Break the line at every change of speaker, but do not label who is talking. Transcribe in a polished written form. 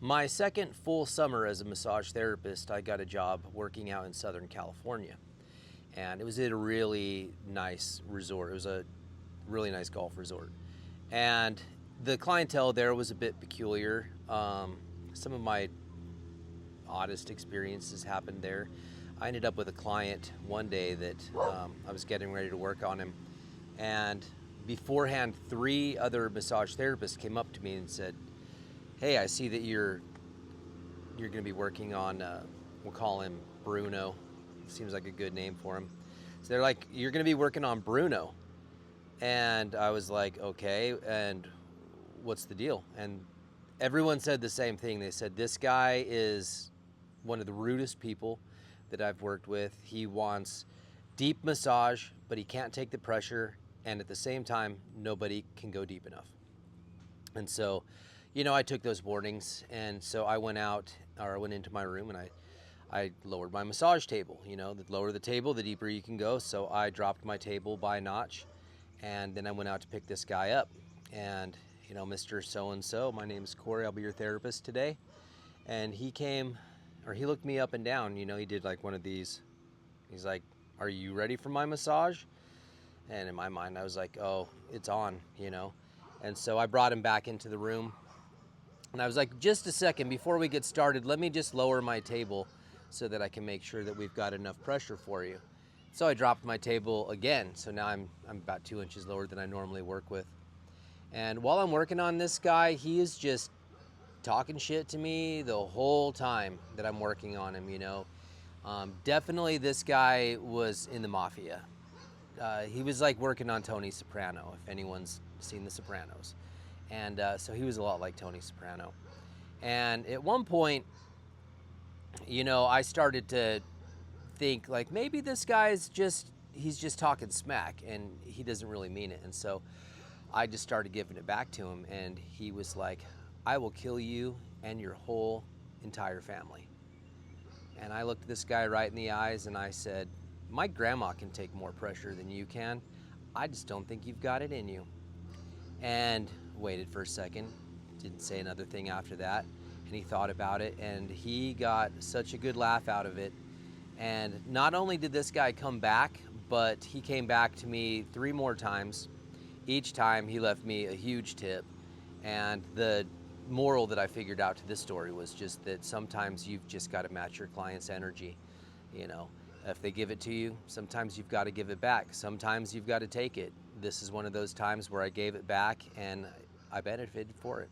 My second full summer as a massage therapist, I got a job working out in Southern California. And it was at a really nice resort. It was a really nice golf resort. And the clientele there was a bit peculiar. Some of my oddest experiences happened there. I ended up with a client one day that I was getting ready to work on him. And beforehand, 3 other massage therapists came up to me and said, "Hey, I see that you're going to be working on, we'll call him Bruno. Seems like a good name for him." So they're like, "You're going to be working on Bruno." And I was like, "Okay, and what's the deal?" And everyone said the same thing. They said, "This guy is one of the rudest people that I've worked with. He wants deep massage, but he can't take the pressure. And at the same time, nobody can go deep enough." And so, I took those warnings, and so I went into my room, and I lowered my massage table. The lower the table, the deeper you can go. So I dropped my table by a notch, and then I went out to pick this guy up. And, Mr. So-and-so, my name's Corey, I'll be your therapist today. And he looked me up and down. He did like one of these. He's like, "Are you ready for my massage?" And in my mind, I was like, "Oh, it's on. And so I brought him back into the room. And I was like, "Just a second, before we get started, let me just lower my table so that I can make sure that we've got enough pressure for you." So I dropped my table again. So now I'm about 2 inches lower than I normally work with. And while I'm working on this guy, he is just talking shit to me the whole time that I'm working on him. Definitely this guy was in the mafia. He was like working on Tony Soprano, if anyone's seen The Sopranos. And so he was a lot like Tony Soprano. And at one point, I started to think like maybe this guy's he's just talking smack and he doesn't really mean it. And so I just started giving it back to him, and he was like, "I will kill you and your whole entire family." And I looked this guy right in the eyes and I said, "My grandma can take more pressure than you can. I just don't think you've got it in you." And waited for a second, didn't say another thing after that. And he thought about it, and he got such a good laugh out of it. And not only did this guy come back, but he came back to me 3 more times. Each time he left me a huge tip. And the moral that I figured out to this story was just that sometimes you've just got to match your client's energy. If they give it to you, sometimes you've got to give it back. Sometimes you've got to take it. This is one of those times where I gave it back and I benefited for it.